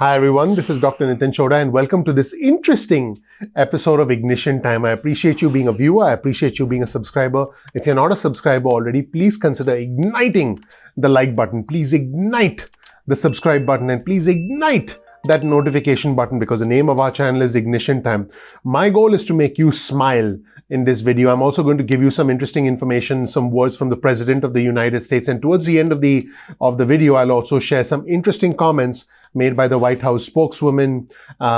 Hi everyone, this is Dr. Chhoda and welcome to this interesting episode of Ignition Time. I appreciate you being a viewer, I appreciate you being a subscriber. If you're not a subscriber already, please consider igniting the like button. Please ignite the subscribe button and please ignite that notification button because the name of our channel is Ignition Time. My goal is to make you smile in this video. I'm also going to give you some interesting information, some words from the President of the United States, and towards the end of the video, I'll also share some interesting comments made by the White House spokeswoman,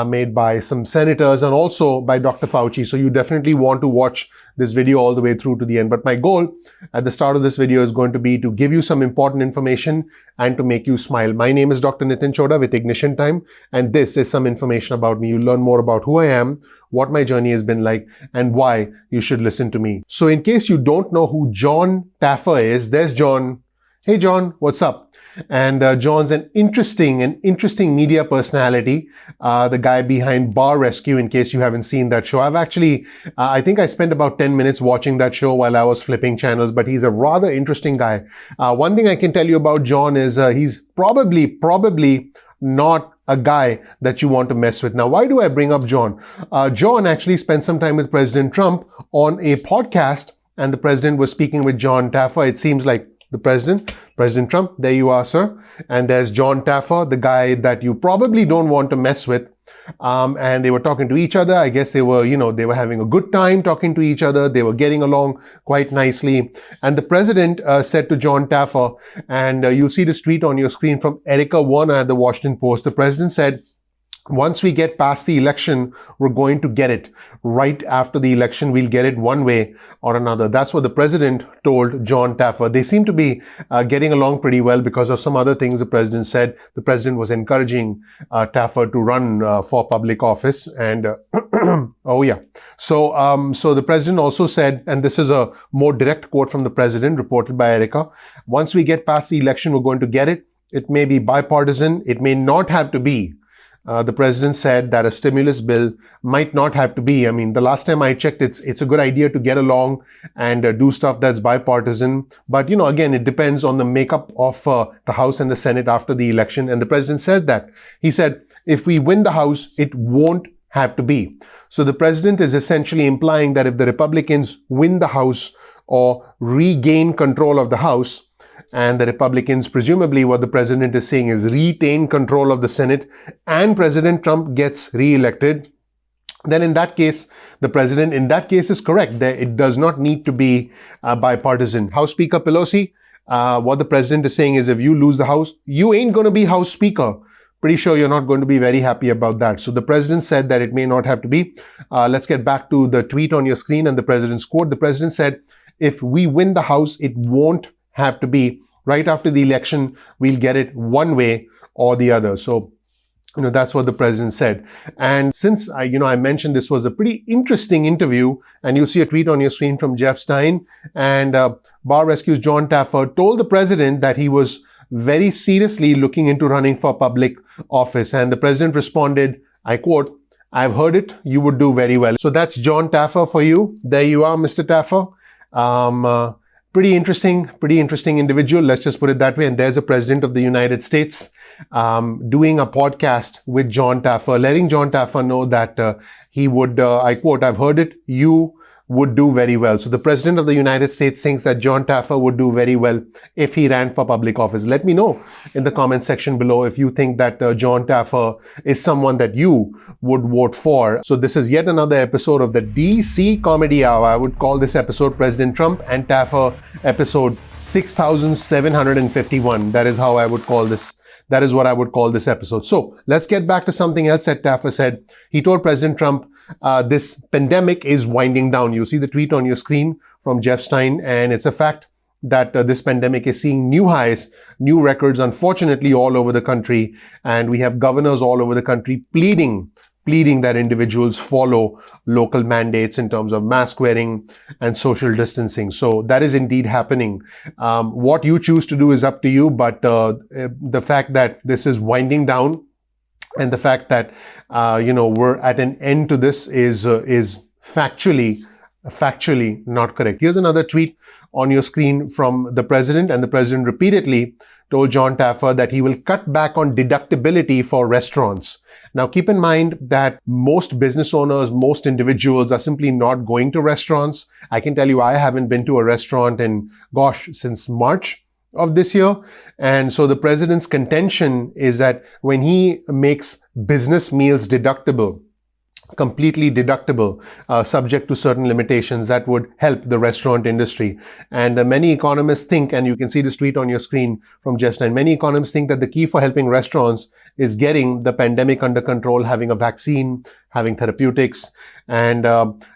made by some senators, and also by Dr. Fauci. So you definitely want to watch this video all the way through to the end. But my goal at the start of this video is going to be to give you some important information and to make you smile. My name is Dr. Chhoda with Ignition Time, and this is some information about me. You'll learn more about who I am, what my journey has been like, and why you should listen to me. So in case you don't know who Jon Taffer is, there's Jon. Hey Jon, what's up? And Jon's an interesting media personality, the guy behind Bar Rescue, in case you haven't seen that show. I've actually, I think I spent about 10 minutes watching that show while I was flipping channels, but he's a rather interesting guy. One thing I can tell you about Jon is he's probably not a guy that you want to mess with. Now, why do I bring up Jon? Jon actually spent some time with President Trump on a podcast, and the president was speaking with Jon Taffer. It seems like the President Trump, there you are, sir. And there's Jon Taffer, the guy that you probably don't want to mess with. And they were talking to each other. I guess they were having a good time talking to each other. They were getting along quite nicely. And the president said to Jon Taffer, and you'll see this tweet on your screen from Erica Warner at the Washington Post. The president said, once we get past the election, we're going to get it. Right after the election, we'll get it one way or another. That's what the president told Jon Taffer. They seem to be getting along pretty well because of some other things the president said. The president was encouraging Taffer to run for public office. And oh yeah. So the president also said, and this is a more direct quote from the president reported by Erica, once we get past the election, we're going to get it. It may be bipartisan. It may not have to be. The president said that a stimulus bill might not have to be. I mean, the last time I checked, it's a good idea to get along and do stuff that's bipartisan. But, again, it depends on the makeup of the House and the Senate after the election. And the president said that. He said, if we win the House, it won't have to be. So the president is essentially implying that if the Republicans win the House or regain control of the House, and the Republicans, presumably what the president is saying is retain control of the Senate, and President Trump gets re-elected, then in that case, the president in that case is correct. It does not need to be bipartisan. House Speaker Pelosi, what the president is saying is if you lose the House, you ain't going to be House Speaker. Pretty sure you're not going to be very happy about that. So the president said that it may not have to be. Let's get back to the tweet on your screen and the president's quote. The president said, if we win the House, it won't have to be. Right after the election, we'll get it one way or the other. So, that's what the president said. And since I mentioned this was a pretty interesting interview, and you see a tweet on your screen from Jeff Stein, and Bar Rescue's Jon Taffer told the president that he was very seriously looking into running for public office. And the president responded, I quote, I've heard it, you would do very well. So that's Jon Taffer for you. There you are, Mr. Taffer. Pretty interesting individual. Let's just put it that way. And there's a president of the United States doing a podcast with Jon Taffer, letting Jon Taffer know that he would, I quote, I've heard it, you would do very well. So the president of the United States thinks that Jon Taffer would do very well if he ran for public office. Let me know in the comment section below if you think that Jon Taffer is someone that you would vote for. So this is yet another episode of the DC Comedy Hour. I would call this episode President Trump and Taffer episode 6751. That is how I would call this. That is what I would call this episode. So let's get back to something else that Taffer said. He told President Trump, this pandemic is winding down. You see the tweet on your screen from Jeff Stein, and it's a fact that this pandemic is seeing new highs, new records, unfortunately, all over the country. And we have governors all over the country pleading that individuals follow local mandates in terms of mask wearing and social distancing. So that is indeed happening. What you choose to do is up to you, but the fact that this is winding down and the fact that we're at an end to this is factually not correct. Here's another tweet on your screen from the president, and the president repeatedly told Jon Taffer that he will cut back on deductibility for restaurants. Now, keep in mind that most business owners, most individuals are simply not going to restaurants. I can tell you I haven't been to a restaurant in, since March of this year. And so the president's contention is that when he makes business meals deductible, completely deductible, subject to certain limitations, that would help the restaurant industry. And many economists think, and you can see this tweet on your screen from Jeff Stein, many economists think that the key for helping restaurants is getting the pandemic under control, having a vaccine, having therapeutics. And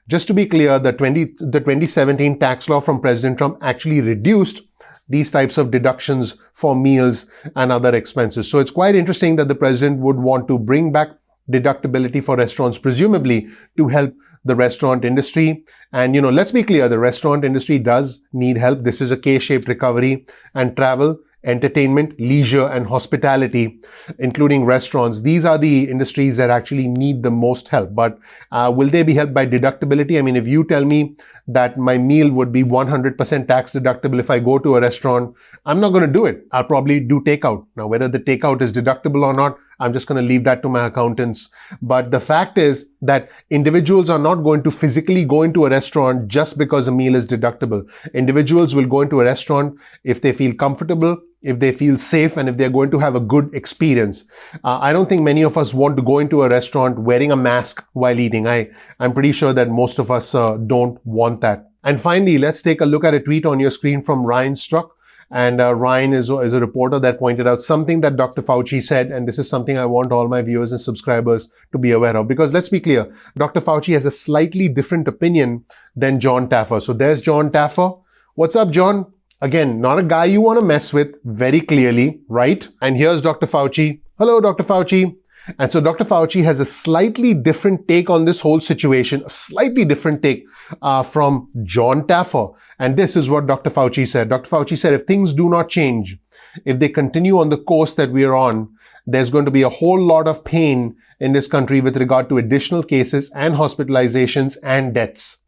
just to be clear, the 2017 tax law from President Trump actually reduced these types of deductions for meals and other expenses. So it's quite interesting that the president would want to bring back deductibility for restaurants, presumably to help the restaurant industry. And, let's be clear, the restaurant industry does need help. This is a K-shaped recovery, and travel, entertainment, leisure, and hospitality, including restaurants, these are the industries that actually need the most help. But will they be helped by deductibility? I mean, if you tell me that my meal would be 100% tax deductible if I go to a restaurant, I'm not going to do it. I'll probably do takeout. Now, whether the takeout is deductible or not, I'm just going to leave that to my accountants. But the fact is that individuals are not going to physically go into a restaurant just because a meal is deductible. Individuals will go into a restaurant if they feel comfortable, if they feel safe, and if they're going to have a good experience. I don't think many of us want to go into a restaurant wearing a mask while eating. I'm pretty sure that most of us don't want that. And finally, let's take a look at a tweet on your screen from Ryan Struck. And Ryan is a reporter that pointed out something that Dr. Fauci said, and this is something I want all my viewers and subscribers to be aware of. Because let's be clear, Dr. Fauci has a slightly different opinion than Jon Taffer. So there's Jon Taffer. What's up, Jon? Again, not a guy you want to mess with, very clearly, right? And here's Dr. Fauci. Hello, Dr. Fauci. And so Dr. Fauci has a slightly different take on this whole situation, a slightly different take from Jon Taffer. And this is what Dr. Fauci said. Dr. Fauci said, if things do not change, if they continue on the course that we are on, there's going to be a whole lot of pain in this country with regard to additional cases and hospitalizations and deaths.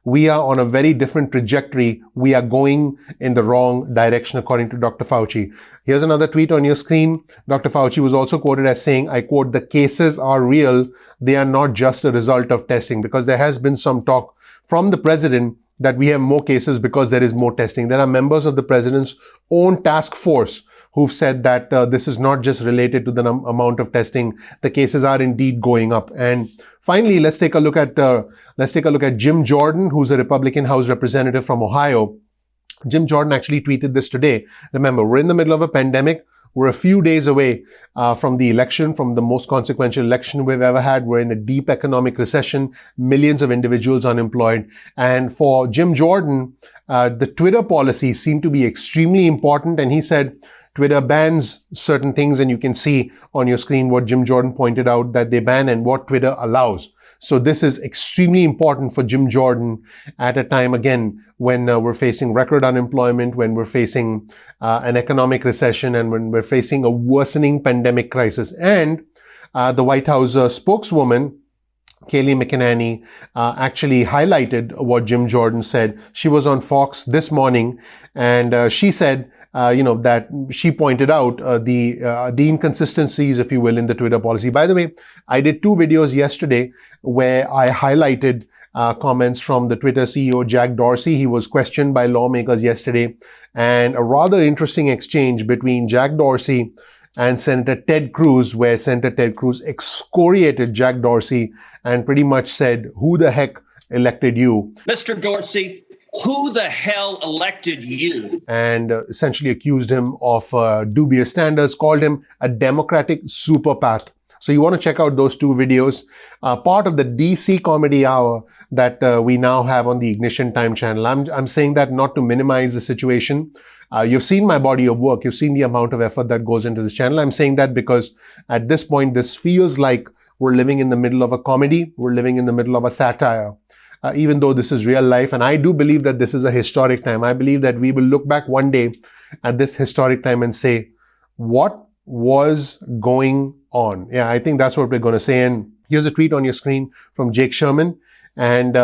We are on a very different trajectory. We are going in the wrong direction, according to Dr. Fauci. Here's another tweet on your screen. Dr. Fauci was also quoted as saying, I quote, the cases are real. They are not just a result of testing, because there has been some talk from the president that we have more cases because there is more testing. There are members of the president's own task force who've said that this is not just related to the amount of testing. The cases are indeed going up. And finally, let's take a look at Jim Jordan, who's a Republican House representative from Ohio. Jim Jordan actually tweeted this today. Remember, we're in the middle of a pandemic. We're a few days away from the election, from the most consequential election we've ever had. We're in a deep economic recession, millions of individuals unemployed. And for Jim Jordan, the Twitter policies seem to be extremely important. And he said, Twitter bans certain things, and you can see on your screen what Jim Jordan pointed out that they ban and what Twitter allows. So this is extremely important for Jim Jordan at a time, again, when we're facing record unemployment, when we're facing an economic recession, and when we're facing a worsening pandemic crisis. And the White House spokeswoman, Kayleigh McEnany, actually highlighted what Jim Jordan said. She was on Fox this morning, and she said, that she pointed out the inconsistencies, if you will, in the Twitter policy. By the way, I did 2 videos yesterday where I highlighted comments from the Twitter CEO, Jack Dorsey. He was questioned by lawmakers yesterday, and a rather interesting exchange between Jack Dorsey and Senator Ted Cruz, where Senator Ted Cruz excoriated Jack Dorsey and pretty much said, who the heck elected you? Mr. Dorsey, who the hell elected you? And essentially accused him of dubious standards, called him a Democratic superpath. So you want to check out those 2 videos, part of the DC Comedy Hour that we now have on the Ignition Time channel. I'm saying that not to minimize the situation. You've seen my body of work. You've seen the amount of effort that goes into this channel. I'm saying that because at this point, this feels like we're living in the middle of a comedy. We're living in the middle of a satire. Even though this is real life. And I do believe that this is a historic time. I believe that we will look back one day at this historic time and say, what was going on? Yeah, I think that's what we're going to say. And here's a tweet on your screen from Jake Sherman. And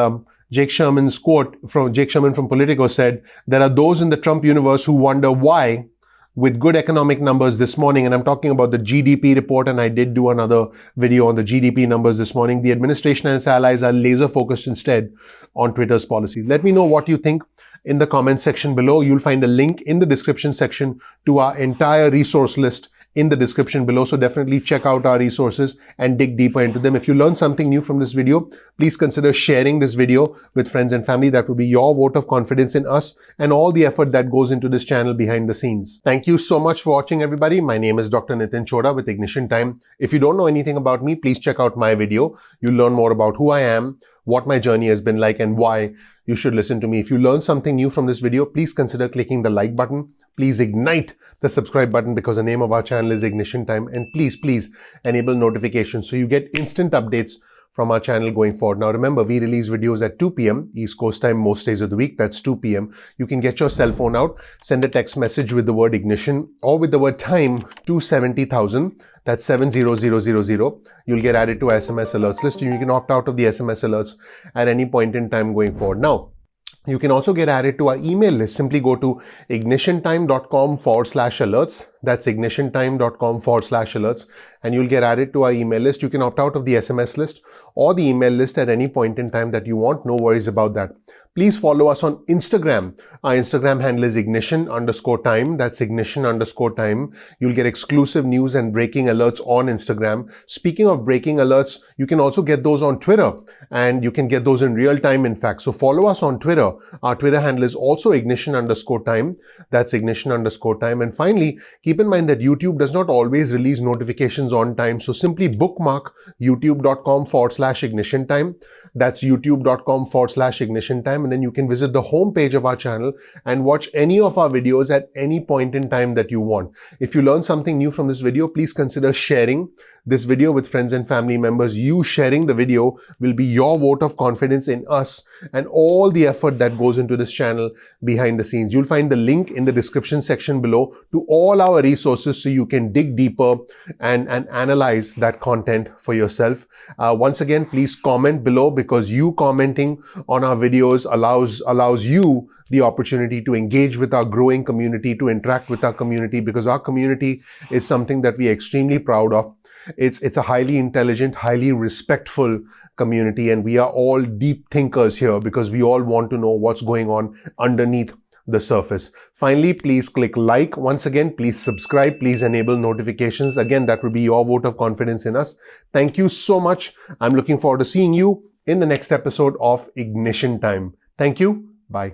Jake Sherman's quote from Jake Sherman from Politico said, there are those in the Trump universe who wonder why, with good economic numbers this morning, and I'm talking about the GDP report, and I did do another video on the GDP numbers this morning, the administration and its allies are laser focused instead on Twitter's policies. Let me know what you think in the comment section below. You'll find a link in the description section to our entire resource list in the description below. So definitely check out our resources and dig deeper into them. If you learned something new from this video, please consider sharing this video with friends and family. That would be your vote of confidence in us and all the effort that goes into this channel behind the scenes. Thank you so much for watching, everybody. My name is Dr. Nitin Chhoda with Ignition Time. If you don't know anything about me, please check out my video. You'll learn more about who I am, what my journey has been like, and why you should listen to me. If you learned something new from this video, please consider clicking the like button. Please ignite the subscribe button, because the name of our channel is Ignition Time. And please enable notifications so you get instant updates from our channel going forward. Now remember, we release videos at 2 p.m. East Coast time most days of the week. That's 2 p.m. You can get your cell phone out, send a text message with the word ignition or with the word time to 70,000. That's 70000. You'll get added to our SMS alerts list. You can opt out of the SMS alerts at any point in time going forward. Now, you can also get added to our email list. Simply go to ignitiontime.com/alerts. That's ignitiontime.com/alerts. And you'll get added to our email list. You can opt out of the SMS list or the email list at any point in time that you want. No worries about that. Please follow us on Instagram. Our Instagram handle is ignition_time. That's ignition_time. You'll get exclusive news and breaking alerts on Instagram. Speaking of breaking alerts, you can also get those on Twitter, and you can get those in real time, in fact. So follow us on Twitter. Our Twitter handle is also ignition_time. That's ignition_time. And finally, keep in mind that YouTube does not always release notifications on time. So simply bookmark youtube.com/ignition_time. That's youtube.com/ignition_time. And then you can visit the homepage of our channel and watch any of our videos at any point in time that you want. If you learn something new from this video, please consider sharing this video with friends and family members. You sharing the video will be your vote of confidence in us and all the effort that goes into this channel behind the scenes. You'll find the link in the description section below to all our resources so you can dig deeper and analyze that content for yourself. Once again, please comment below, because you commenting on our videos allows you the opportunity to engage with our growing community, to interact with our community, because our community is something that we are extremely proud of. It's a highly intelligent, highly respectful community, and we are all deep thinkers here because we all want to know what's going on underneath the surface. Finally, please click like. Once again, please subscribe. Please enable notifications. Again, that will be your vote of confidence in us. Thank you so much. I'm looking forward to seeing you in the next episode of Ignition Time. Thank you. Bye.